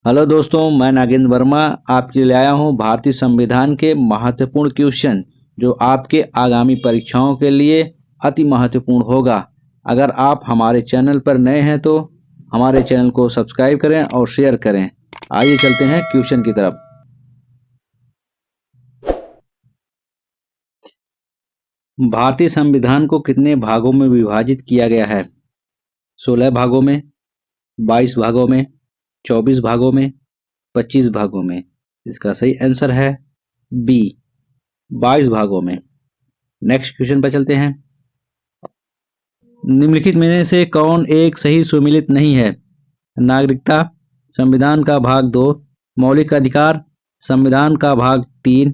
Hello दोस्तों, मैं नागेंद्र वर्मा आपके लिए आया हूं भारतीय संविधान के महत्वपूर्ण क्वेश्चन जो आपके आगामी परीक्षाओं के लिए अति महत्वपूर्ण होगा। अगर आप हमारे चैनल पर नए हैं तो हमारे चैनल को सब्सक्राइब करें और शेयर करें। आइए चलते हैं क्वेश्चन की तरफ। भारतीय संविधान को कितने भागों में विभाजित किया गया है? 16 भागों में, 22 भागों में, 24 भागों में, 25 भागों में। इसका सही आंसर है बी, 22 भागों में। नेक्स्ट क्वेश्चन पर चलते हैं। निम्नलिखित में से कौन एक सही सुमेलित नहीं है? नागरिकता, संविधान का भाग 2, मौलिक अधिकार, संविधान का भाग 3,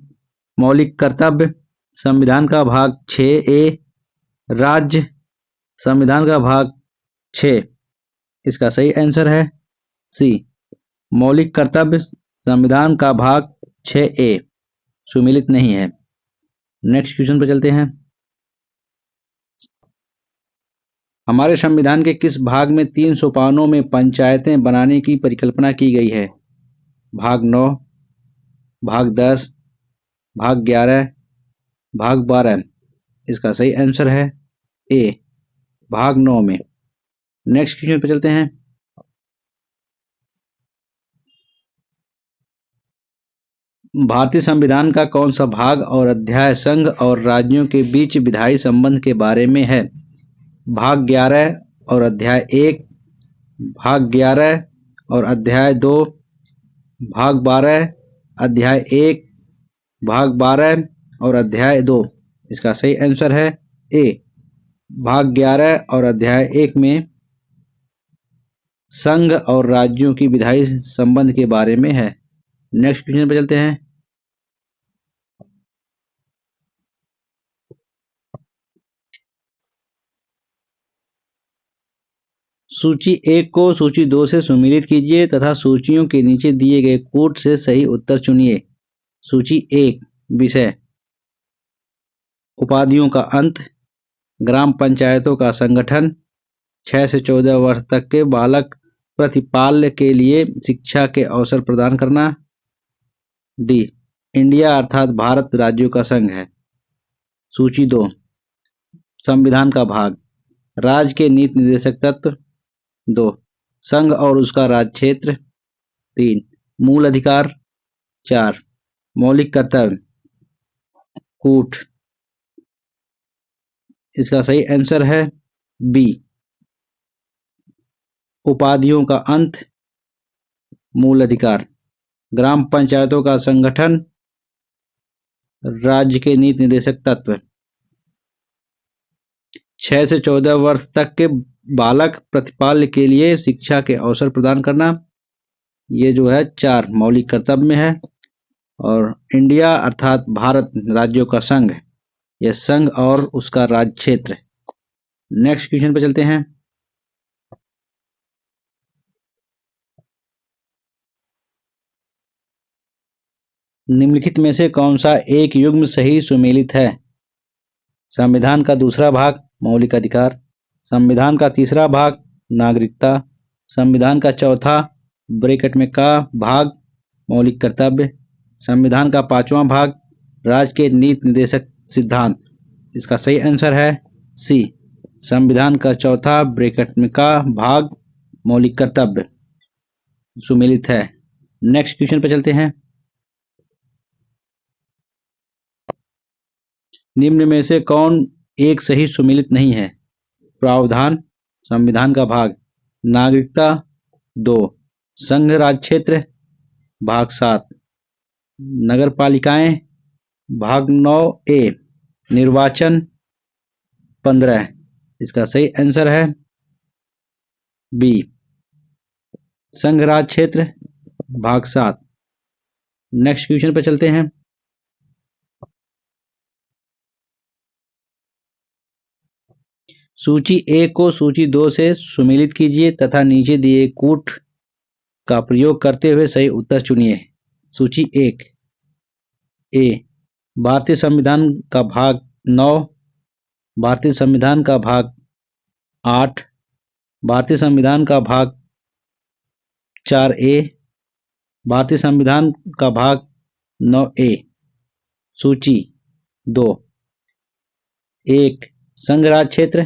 मौलिक कर्तव्य, संविधान का भाग 6A, राज्य, संविधान का भाग 6। इसका सही आंसर है सी, मौलिक कर्तव्य, संविधान का भाग 6A सुमेलित नहीं है। नेक्स्ट क्वेश्चन पर चलते हैं। हमारे संविधान के किस भाग में 3 सोपानों में पंचायतें बनाने की परिकल्पना की गई है? भाग 9, भाग 10, भाग 11, भाग 12। इसका सही आंसर है ए, भाग 9 में। नेक्स्ट क्वेश्चन पे चलते हैं। भारतीय संविधान का कौन सा भाग और अध्याय संघ और राज्यों के बीच विधायी संबंध के बारे में है? भाग 11 और अध्याय 1, भाग 11 और अध्याय 2, भाग 12 अध्याय 1, भाग 12 और अध्याय 2। इसका सही आंसर है ए, भाग 11 और अध्याय 1 में संघ और राज्यों की विधायी संबंध के बारे में है। नेक्स्ट क्वेश्चन पर चलते हैं। सूची 1 को सूची 2 से सुमेलित कीजिए तथा सूचियों के नीचे दिए गए कोड से सही उत्तर चुनिए। सूची 1, विषय उपाधियों का अंत, ग्राम पंचायतों का संगठन, 6 से 14 वर्ष तक के बालक प्रतिपाल्य के लिए शिक्षा के अवसर प्रदान करना। डी, इंडिया अर्थात भारत राज्यों का संघ है। सूची 2, संविधान का भाग, राज्य के नीति निर्देशक तत्व। 2, संघ और उसका राज्य क्षेत्र। 3, मूल अधिकार। 4, मौलिक कर्तव्य। कूट। इसका सही आंसर है बी, उपाधियों का अंत, मूल अधिकार, ग्राम पंचायतों का संगठन, राज्य के नीति निर्देशक तत्व, 6 से 14 वर्ष तक के बालक प्रतिपाल्य के लिए शिक्षा के अवसर प्रदान करना। ये जो है 4 मौलिक कर्तव्य में है। और इंडिया अर्थात भारत राज्यों का संघ, यह संघ और उसका राज्य क्षेत्र। नेक्स्ट क्वेश्चन पे चलते हैं। निम्नलिखित में से कौन सा एक युग्म सही सुमेलित है? संविधान का दूसरा भाग मौलिक अधिकार, संविधान का तीसरा भाग नागरिकता, संविधान का चौथा ब्रैकेट में का भाग मौलिक कर्तव्य, संविधान का 5वां भाग राज्य के नीति निर्देशक सिद्धांत। इसका सही आंसर है सी, संविधान का चौथा ब्रैकेट में का भाग मौलिक कर्तव्य सुमेलित है। नेक्स्ट क्वेश्चन पे चलते हैं। निम्न में से कौन एक सही सुमेलित नहीं है? प्रावधान, संविधान का भाग, नागरिकता। 2, संघ राज्य क्षेत्र, भाग 7, नगर पालिकाएं, भाग 9A, निर्वाचन। 15। इसका सही आंसर है बी, संघ राज्य क्षेत्र, भाग 7। नेक्स्ट क्वेश्चन पर चलते हैं। सूची 1 को सूची 2 से सुमेलित कीजिए तथा नीचे दिए कूट का प्रयोग करते हुए सही उत्तर चुनिए। सूची 1, ए, भारतीय संविधान का भाग 9, भारतीय संविधान का भाग 8, भारतीय संविधान का भाग 4A, भारतीय संविधान का भाग 9A सूची 2। 1 संघ राज्य क्षेत्र,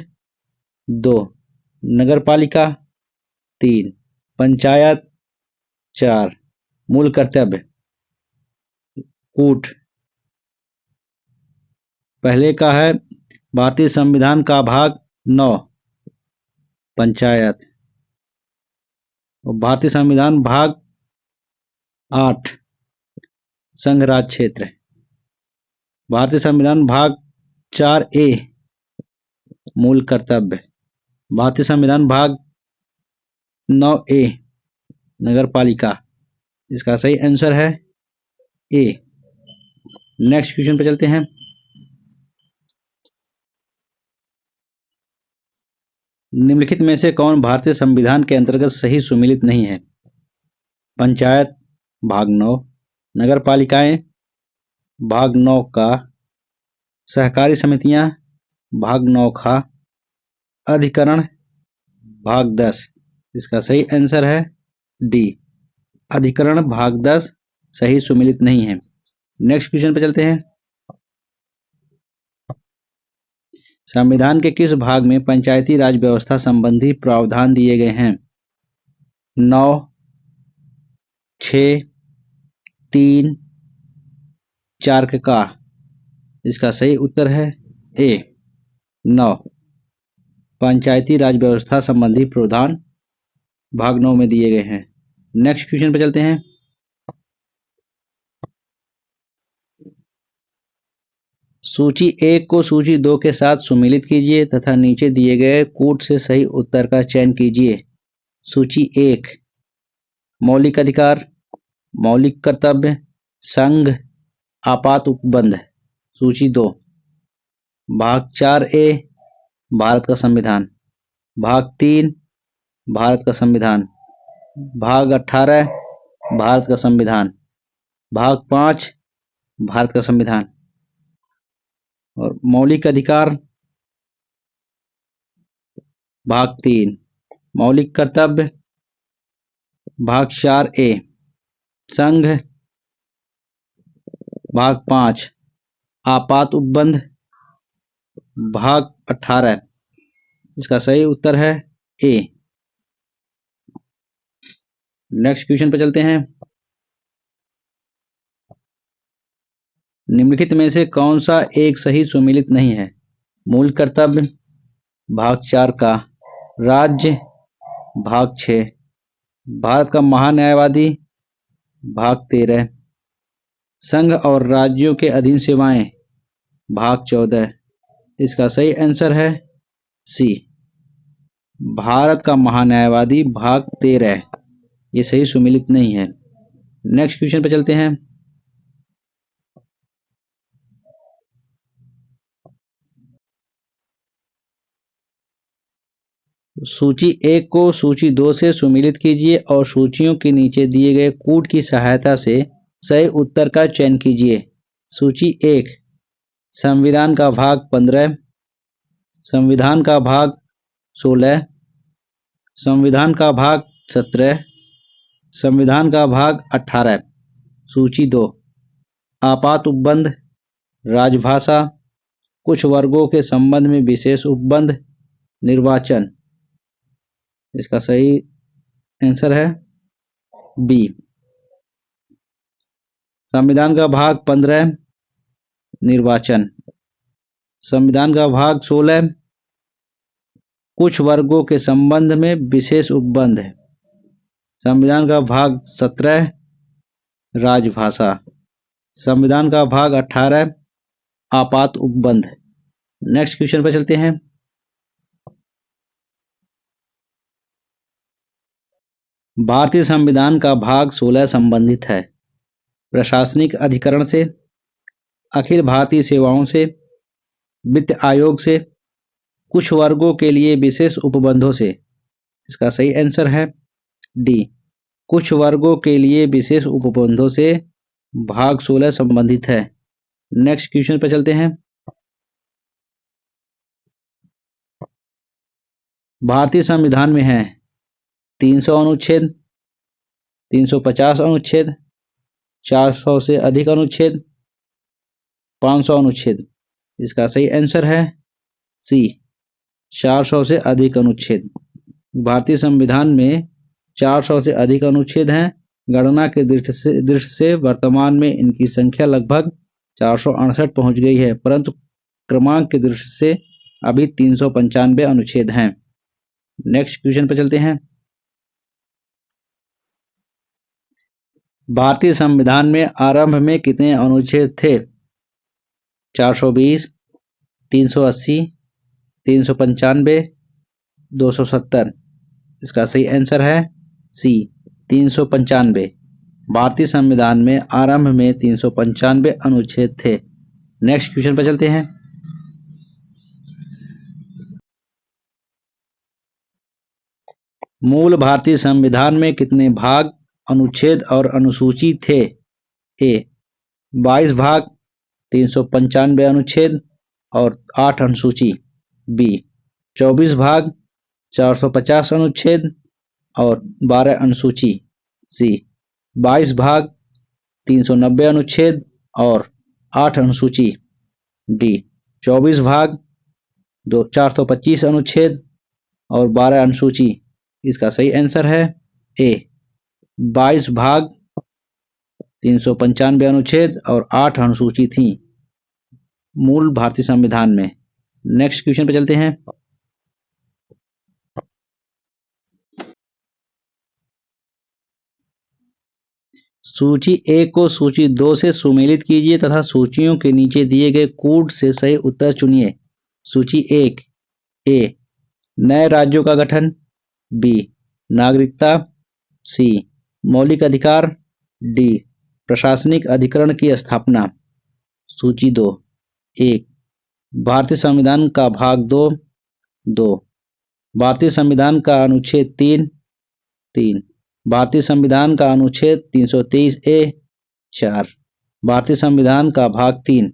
2 नगरपालिका, 3 पंचायत, 4 मूल कर्तव्य। कूट पहले का है भारतीय संविधान का भाग 9 पंचायत, और भारतीय संविधान भाग 8 संघ राज्य क्षेत्र। भारतीय संविधान भाग 4A मूल कर्तव्य। भारतीय संविधान भाग 9A नगरपालिका। इसका सही आंसर है ए। नेक्स्ट क्वेश्चन पे चलते हैं। निम्नलिखित में से कौन भारतीय संविधान के अंतर्गत सही सुमेलित नहीं है? पंचायत भाग 9, नगरपालिकाएं भाग 9 का, सहकारी समितियां भाग 9 खा, अधिकरण भाग 10। इसका सही आंसर है डी, अधिकरण भाग 10 सही सुमेलित नहीं है। नेक्स्ट क्वेश्चन पे चलते हैं। संविधान के किस भाग में पंचायती राज व्यवस्था संबंधी प्रावधान दिए गए हैं? 9, 6, 3, 4 का। इसका सही उत्तर है ए 9। पंचायती राज व्यवस्था संबंधी प्रावधान भाग 9 में दिए गए हैं। नेक्स्ट क्वेश्चन पे चलते हैं। सूची 1 को सूची 2 के साथ सुमेलित कीजिए तथा नीचे दिए गए कूट से सही उत्तर का चयन कीजिए। सूची 1 मौलिक अधिकार, मौलिक कर्तव्य, संघ, आपात उपबंध। सूची 2 भाग 4A भारत का संविधान, भाग 3 भारत का संविधान, भाग 18 भारत का संविधान, भाग 5 भारत का संविधान। और मौलिक अधिकार भाग 3, मौलिक कर्तव्य भाग 4A, संघ भाग 5, आपात उपबंध भाग 18। इसका सही उत्तर है ए। नेक्स्ट क्वेश्चन पर चलते हैं। निम्नलिखित में से कौन सा एक सही सुमेलित नहीं है? मूल कर्तव्य भाग 4 का, राज्य भाग 6, भारत का महान्यायवादी भाग 13, संघ और राज्यों के अधीन सेवाएं भाग 14। इसका सही आंसर है सी, भारत का महान्यायवादी भाग 13। ये सही सुमेलित नहीं है। नेक्स्ट क्वेश्चन पे चलते हैं। सूची 1 को सूची 2 से सुमेलित कीजिए और सूचियों के नीचे दिए गए कूट की सहायता से सही उत्तर का चयन कीजिए। सूची 1 संविधान का भाग 15, संविधान का भाग 16, संविधान का भाग 17, संविधान का भाग 18। सूची 2 आपात उपबंध, राजभाषा, कुछ वर्गों के संबंध में विशेष उपबंध, निर्वाचन। इसका सही आंसर है बी, संविधान का भाग 15 निर्वाचन, संविधान का भाग 16 कुछ वर्गों के संबंध में विशेष उपबंध है, संविधान का भाग 17 राजभाषा, संविधान का भाग 18 आपात उपबंध। नेक्स्ट क्वेश्चन पर चलते हैं। भारतीय संविधान का भाग 16 संबंधित है प्रशासनिक अधिकरण से, अखिल भारतीय सेवाओं से, वित्त आयोग से, कुछ वर्गों के लिए विशेष उपबंधों से। इसका सही आंसर है डी, कुछ वर्गों के लिए विशेष उपबंधों से भाग 16 संबंधित है। नेक्स्ट क्वेश्चन पर चलते हैं। भारतीय संविधान में है 300 अनुच्छेद, 350 अनुच्छेद, 400 से अधिक अनुच्छेद, 500 अनुच्छेद। इसका सही आंसर है सी, 400 से अधिक अनुच्छेद। भारतीय संविधान में 400 से अधिक अनुच्छेद हैं। गणना के दृष्टि से वर्तमान में इनकी संख्या लगभग 468 पहुंच गई है, परंतु क्रमांक की दृष्टि से अभी 395 अनुच्छेद हैं। नेक्स्ट क्वेश्चन पर चलते हैं। भारतीय संविधान में आरंभ में कितने अनुच्छेद थे? 420, 380, 395, 270। इसका सही आंसर है सी, 395। भारतीय संविधान में आरंभ में 395 अनुच्छेद थे। नेक्स्ट क्वेश्चन पर चलते हैं। मूल भारतीय संविधान में कितने भाग, अनुच्छेद और अनुसूची थे? ए 22 भाग, 395 अनुच्छेद और 8 अनुसूची। बी 24 भाग, 450 अनुच्छेद और 12 अनुसूची। सी 22 भाग, 390 अनुच्छेद और 8 अनुसूची। डी 24 भाग, 425 अनुच्छेद और 12 अनुसूची। इसका सही आंसर है ए 22 भाग, 395 अनुच्छेद और 8 अनुसूची थी मूल भारतीय संविधान में। नेक्स्ट क्वेश्चन पे चलते हैं। सूची 1 को सूची 2 से सुमेलित कीजिए तथा सूचियों के नीचे दिए गए कूट से सही उत्तर चुनिए। सूची 1 ए नए राज्यों का गठन, बी नागरिकता, सी मौलिक अधिकार, डी प्रशासनिक अधिकरण की स्थापना। सूची 2 1 भारतीय संविधान का भाग 2 भारतीय संविधान का अनुच्छेद 3 भारतीय संविधान का अनुच्छेद 323 ए 4 भारतीय संविधान का भाग 3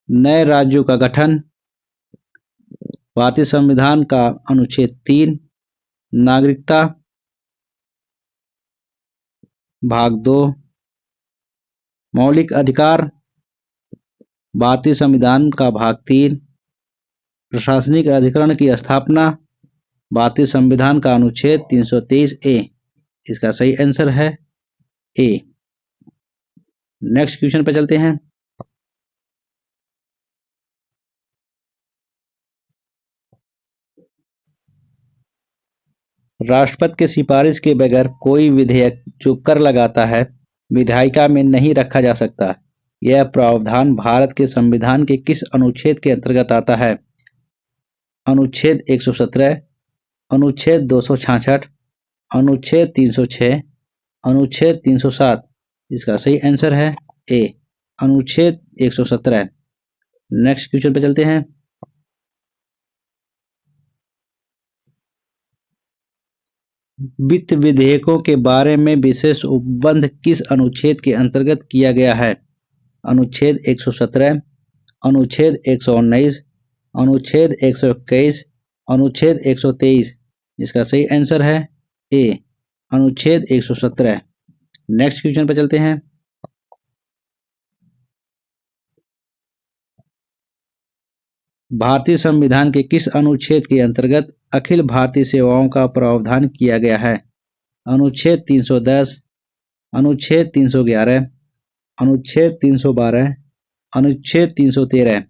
नए राज्यों का गठन, भारतीय संविधान का अनुच्छेद 3 नागरिकता, भाग 2 मौलिक अधिकार, भारतीय संविधान का भाग 3 प्रशासनिक अधिकरण की स्थापना, भारतीय संविधान का अनुच्छेद 323 ए। इसका सही आंसर है ए। नेक्स्ट क्वेश्चन पर चलते हैं। राष्ट्रपति के सिफारिश के बगैर कोई विधेयक जो कर लगाता है विधायिका में नहीं रखा जा सकता। यह प्रावधान भारत के संविधान के किस अनुच्छेद के अंतर्गत आता है? अनुच्छेद 117, अनुच्छेद 266, अनुच्छेद 306, अनुच्छेद 307। इसका सही आंसर है ए अनुच्छेद 117। नेक्स्ट क्वेश्चन पे चलते हैं। वित्त विधेयकों के बारे में विशेष उपबंध किस अनुच्छेद के अंतर्गत किया गया है? अनुच्छेद 117, अनुच्छेद 119, अनुच्छेद 121, अनुच्छेद 123। इसका सही आंसर है ए अनुच्छेद 117। नेक्स्ट क्वेश्चन पर चलते हैं। भारतीय संविधान के किस अनुच्छेद के अंतर्गत अखिल भारतीय सेवाओं का प्रावधान किया गया है? अनुच्छेद 310, अनुच्छेद 311, अनुच्छेद 312, अनुच्छेद 313।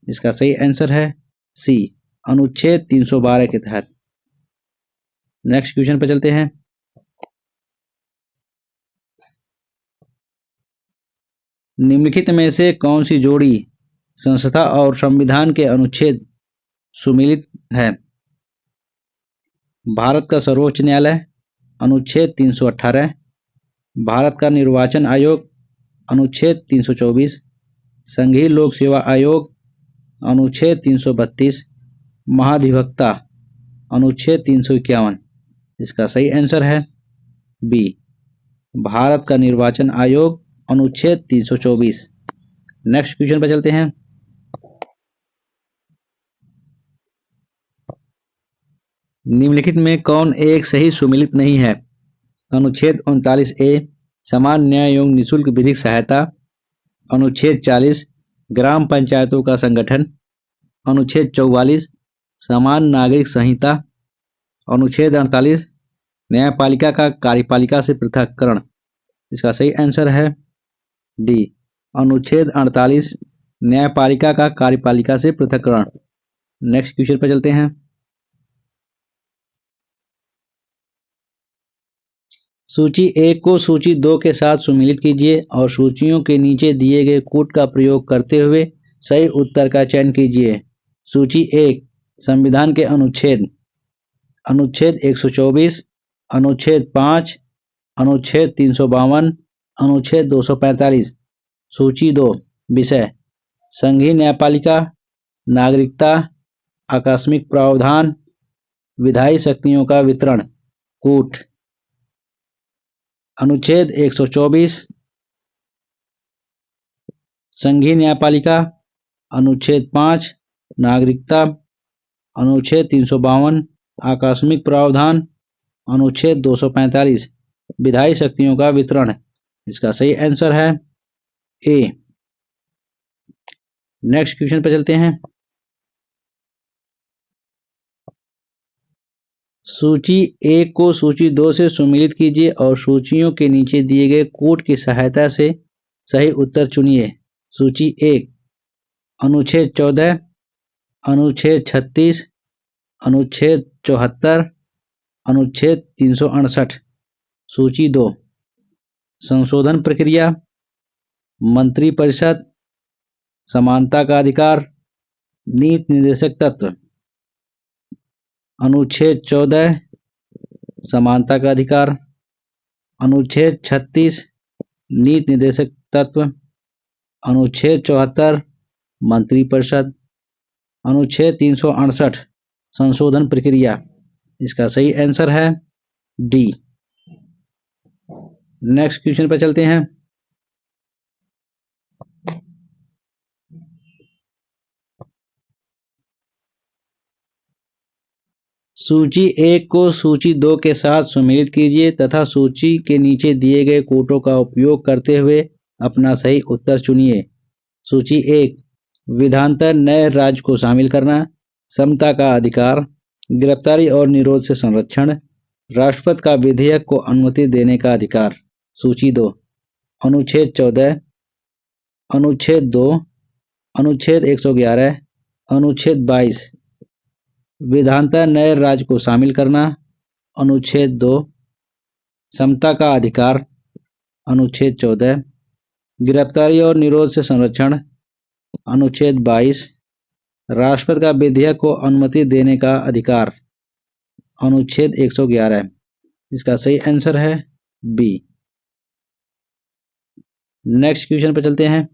इसका सही आंसर है सी अनुच्छेद 312 के तहत। नेक्स्ट क्वेश्चन पर चलते हैं। निम्नलिखित में से कौन सी जोड़ी संस्था और संविधान के अनुच्छेद सुमेलित है? भारत का सर्वोच्च न्यायालय, अनुच्छेद 318, भारत का निर्वाचन आयोग, अनुच्छेद 324, संघीय लोक सेवा आयोग, अनुच्छेद 332, महाधिवक्ता, अनुच्छेद 351। इसका सही आंसर है बी भारत का निर्वाचन आयोग, अनुच्छेद 324। नेक्स्ट क्वेश्चन पर चलते हैं। निम्नलिखित में कौन एक सही सुमेलित नहीं है? अनुच्छेद 39A समान न्याय एवं निःशुल्क विधिक सहायता। अनुच्छेद 40 ग्राम पंचायतों का संगठन। अनुच्छेद 44 समान नागरिक संहिता। अनुच्छेद 48 न्यायपालिका का कार्यपालिका से पृथककरण। इसका सही आंसर है डी। अनुच्छेद 48 न्यायपालिका का कार्यपालिका से पृथककरण। नेक्स्ट क्वेश्चन पर चलते हैं। सूची 1 को सूची 2 के साथ सुमेलित कीजिए और सूचियों के नीचे दिए गए कोड का प्रयोग करते हुए सही उत्तर का चयन कीजिए। सूची 1 संविधान के अनुच्छेद। अनुच्छेद 124, अनुच्छेद 5, अनुच्छेद 352, अनुच्छेद 245। सूची 2 विषय संघीय न्यायपालिका, नागरिकता, आकस्मिक प्रावधान, विधायी शक्तियों का वितरण, कूट। अनुच्छेद 124 संघीय न्यायपालिका, अनुच्छेद 5 नागरिकता, अनुच्छेद 352 आकस्मिक प्रावधान, अनुच्छेद 245 विधायी शक्तियों का वितरण। इसका सही आंसर है ए। नेक्स्ट क्वेश्चन पर चलते हैं। सूची 1 को सूची 2 से सुमेलित कीजिए और सूचियों के नीचे दिए गए कोड की सहायता से सही उत्तर चुनिए। सूची 1 अनुच्छेद 14, अनुच्छेद 36, अनुच्छेद 74, अनुच्छेद 368। सूची 2 संशोधन प्रक्रिया, मंत्रिपरिषद, समानता का अधिकार, नीति निर्देशक तत्व। अनुच्छेद 14 समानता का अधिकार, अनुच्छेद 36 नीति निर्देशक तत्व, अनुच्छेद 74 मंत्रिपरिषद, अनुच्छेद 368 संशोधन प्रक्रिया। इसका सही आंसर है डी। नेक्स्ट क्वेश्चन पर चलते हैं। सूची 1 को सूची 2 के साथ सुमेलित कीजिए तथा सूची के नीचे दिए गए कोटों का उपयोग करते हुए अपना सही उत्तर चुनिए। सूची 1 विधानतर नए राज्य को शामिल करना, समता का अधिकार, गिरफ्तारी और निरोध से संरक्षण, राष्ट्रपति का विधेयक को अनुमति देने का अधिकार। सूची 2 अनुच्छेद 14, अनुच्छेद 2, अनुच्छेद 111, अनुच्छेद 22 विधानतर नए राज्य को शामिल करना, अनुच्छेद 2 समता का अधिकार, अनुच्छेद 14 गिरफ्तारी और निरोध से संरक्षण, अनुच्छेद 22 राष्ट्रपति का विधेयक को अनुमति देने का अधिकार, अनुच्छेद 111। इसका सही आंसर है बी। नेक्स्ट क्वेश्चन पर चलते हैं।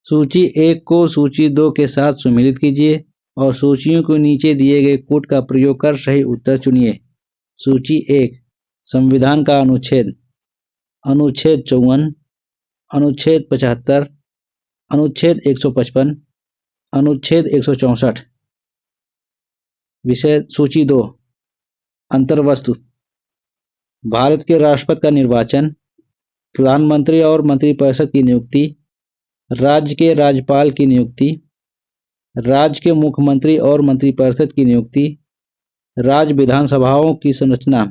सूची 1 को सूची 2 के साथ सुमेलित कीजिए और सूचियों को नीचे दिए गए कोड का प्रयोग कर सही उत्तर चुनिए। सूची 1 संविधान का अनुच्छेद। अनुच्छेद 54, अनुच्छेद 75, अनुच्छेद 155, अनुच्छेद 164। विषय सूची 2 अंतर्वस्तु भारत के राष्ट्रपति का निर्वाचन, प्रधानमंत्री और मंत्रिपरिषद की नियुक्ति, राज्य के राज्यपाल की नियुक्ति, राज्य के मुख्यमंत्री और मंत्रिपरिषद की नियुक्ति, राज्य विधानसभाओं की संरचना।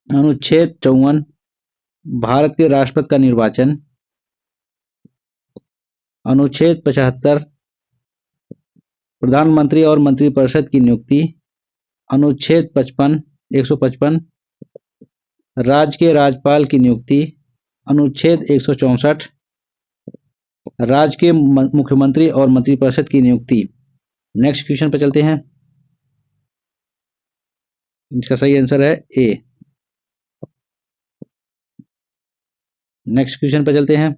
अनुच्छेद 54 भारत के राष्ट्रपति का निर्वाचन, अनुच्छेद 75 प्रधानमंत्री और मंत्रिपरिषद की नियुक्ति, अनुच्छेद 55 155 राज्य के राज्यपाल की नियुक्ति, अनुच्छेद 164 राज्य के मुख्यमंत्री और मंत्रिपरिषद की नियुक्ति। नेक्स्ट क्वेश्चन पर चलते हैं। इसका सही आंसर है ए। नेक्स्ट क्वेश्चन पर चलते हैं।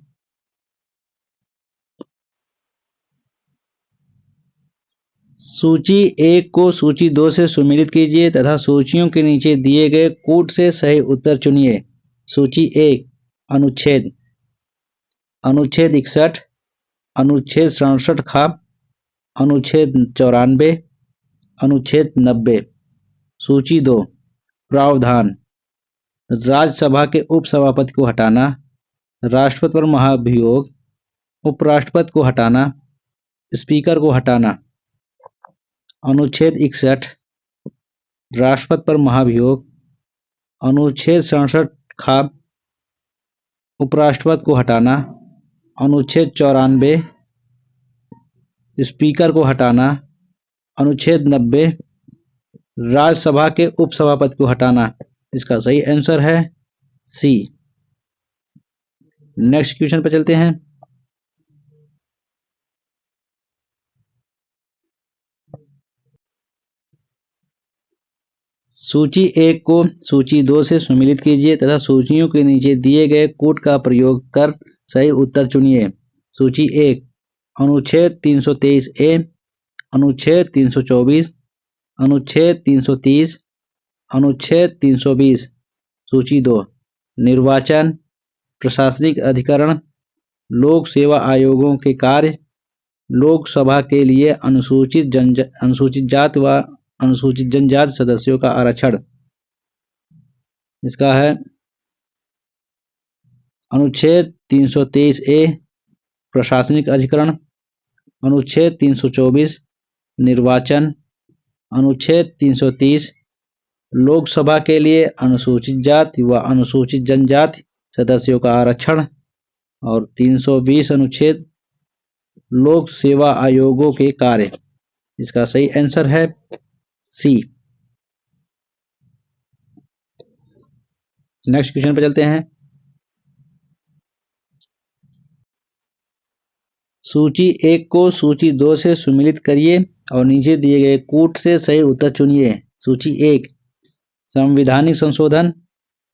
सूची 1 को सूची 2 से सुमेलित कीजिए तथा सूचियों के नीचे दिए गए कोड से सही उत्तर चुनिए। सूची 1 अनुच्छेद। अनुच्छेद 61, अनुच्छेद 67 खा, अनुच्छेद 94, अनुच्छेद 90। सूची 2 प्रावधान। राज्यसभा के उपसभापति को हटाना, राष्ट्रपति पर महाभियोग, उपराष्ट्रपति को हटाना, स्पीकर को हटाना। अनुच्छेद 61 राष्ट्रपति पर महाभियोग, अनुच्छेद 67 खा, उपराष्ट्रपति को हटाना, अनुच्छेद 94 स्पीकर को हटाना, अनुच्छेद 90 राज्यसभा के उपसभापति को हटाना। इसका सही आंसर है सी। नेक्स्ट क्वेश्चन पर चलते हैं। सूची 1 को सूची 2 से सम्मिलित कीजिए तथा सूचियों के नीचे दिए गए कोड का प्रयोग कर सही उत्तर चुनिए। सूची 1 अनुच्छेद 323 ए, अनुच्छेद 324, अनुच्छेद 330, अनुच्छेद 320। सूची 2 निर्वाचन, प्रशासनिक अधिकरण, लोक सेवा आयोगों के कार्य, लोकसभा के लिए अनुसूचित जाति व अनुसूचित जनजाति सदस्यों का आरक्षण। इसका है अनुच्छेद 323 ए प्रशासनिक अधिकरण, अनुच्छेद 324 निर्वाचन, अनुच्छेद 330 लोकसभा के लिए अनुसूचित जाति व अनुसूचित जनजाति सदस्यों का आरक्षण और 320 अनुच्छेद लोक सेवा आयोगों के कार्य। इसका सही आंसर है सी। नेक्स्ट क्वेश्चन पर चलते हैं। सूची 1 को सूची 2 से सम्मिलित करिए और नीचे दिए गए कूट से सही उत्तर चुनिए। सूची 1 संवैधानिक संशोधन,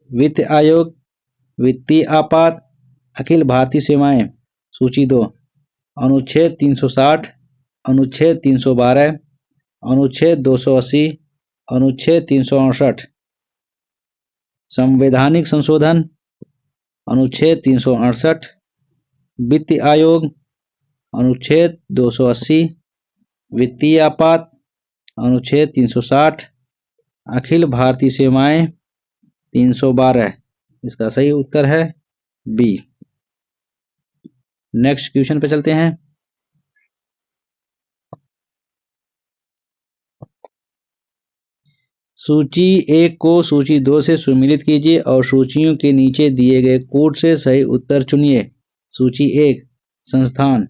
वित्त आयोग, वित्तीय आपात, अखिल भारतीय सेवाएं। सूची 2 अनुच्छेद 360, अनुच्छेद 312, अनुच्छेद 280, अनुच्छेद 368। संवैधानिक संशोधन, अनुच्छेद 368, वित्त आयोग, अनुच्छेद 280, वित्तीय आपात, अनुच्छेद 360, अखिल भारतीय सेवाएं 312। इसका सही उत्तर है बी। नेक्स्ट क्वेश्चन पे चलते हैं। सूची 1 को सूची 2 से सम्मिलित कीजिए और सूचियों के नीचे दिए गए कोड से सही उत्तर चुनिए। सूची 1 संस्थान,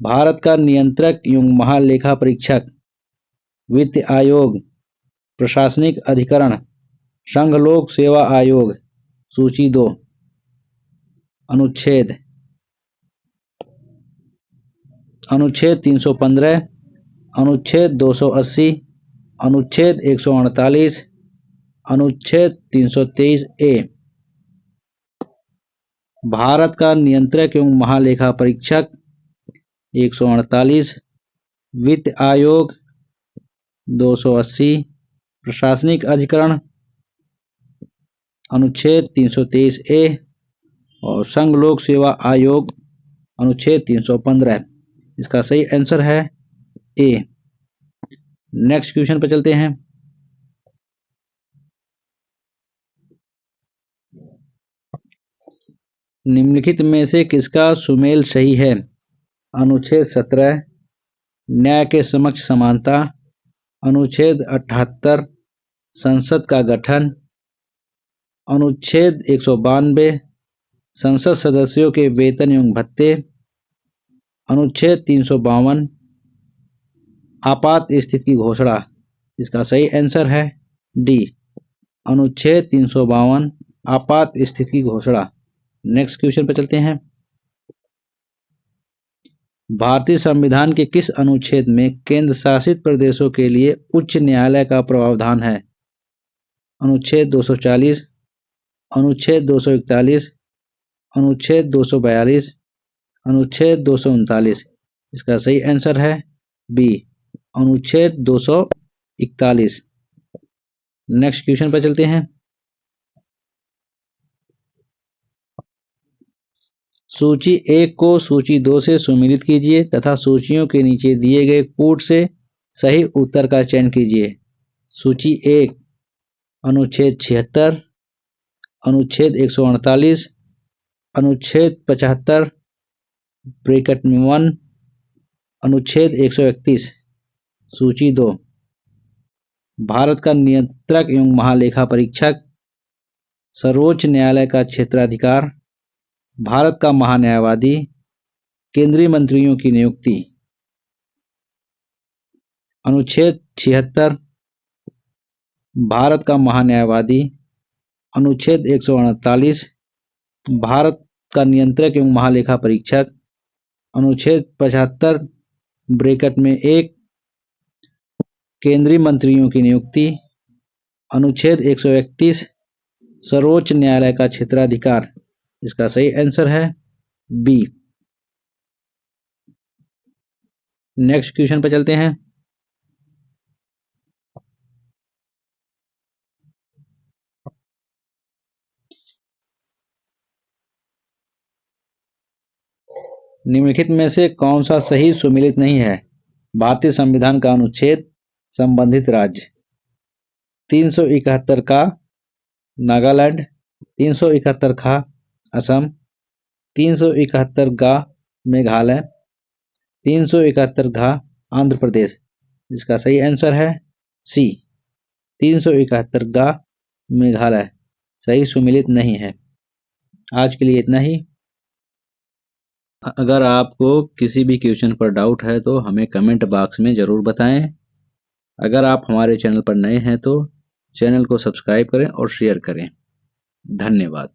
भारत का नियंत्रक एवं महालेखा परीक्षक, वित्त आयोग, प्रशासनिक अधिकरण, संघ लोक सेवा आयोग। सूची 2 अनुच्छेद, अनुच्छेद 315, अनुच्छेद 280, अनुच्छेद 148, अनुच्छेद 323 ए। भारत का नियंत्रक एवं महालेखा परीक्षक 148, वित्त आयोग 280, प्रशासनिक अधिकरण अनुच्छेद 323 ए और संघ लोक सेवा आयोग अनुच्छेद 315। इसका सही आंसर है ए। नेक्स्ट क्वेश्चन पर चलते हैं। निम्नलिखित में से किसका सुमेल सही है? अनुच्छेद 17 न्याय के समक्ष समानता, अनुच्छेद 78 संसद का गठन, अनुच्छेद 192 संसद सदस्यों के वेतन एवं भत्ते, अनुच्छेद 352 आपात स्थिति की घोषणा। इसका सही आंसर है डी, अनुच्छेद 352 आपात स्थिति की घोषणा। नेक्स्ट क्वेश्चन पर चलते हैं। भारतीय संविधान के किस अनुच्छेद में केंद्र शासित प्रदेशों के लिए उच्च न्यायालय का प्रावधान है? अनुच्छेद 240, अनुच्छेद 241, अनुच्छेद 242, अनुच्छेद 239। इसका सही आंसर है बी, अनुच्छेद 241। नेक्स्ट क्वेश्चन पर चलते हैं। सूची 1 को सूची 2 से सुमेलित कीजिए तथा सूचियों के नीचे दिए गए कूट से सही उत्तर का चयन कीजिए। सूची 1 अनुच्छेद 76, अनुच्छेद 148, अनुच्छेद 75 ब्रैकेट में 1, अनुच्छेद 131। सूची 2 भारत का नियंत्रक एवं महालेखा परीक्षक, सर्वोच्च न्यायालय का क्षेत्राधिकार, भारत का महान्यायवादी, केंद्रीय मंत्रियों की नियुक्ति। अनुच्छेद 76 भारत का महान्यायवादी, अनुच्छेद 148 भारत का नियंत्रक एवं महालेखा परीक्षक, अनुच्छेद 75 ब्रैकेट में 1 केंद्रीय मंत्रियों की नियुक्ति, अनुच्छेद 131 सर्वोच्च न्यायालय का क्षेत्राधिकार। इसका सही आंसर है बी। नेक्स्ट क्वेश्चन पर चलते हैं। निम्नलिखित में से कौन सा सही सुमेलित नहीं है? भारतीय संविधान का अनुच्छेद संबंधित राज्य 371 का नागालैंड, 371 का असम, 371 का मेघालय, 371 का आंध्र प्रदेश। इसका सही आंसर है सी 371 का मेघालय सही सुमेलित नहीं है। आज के लिए इतना ही। अगर आपको किसी भी क्वेश्चन पर डाउट है तो हमें कमेंट बॉक्स में ज़रूर बताएं। अगर आप हमारे चैनल पर नए हैं तो चैनल को सब्सक्राइब करें और शेयर करें। धन्यवाद।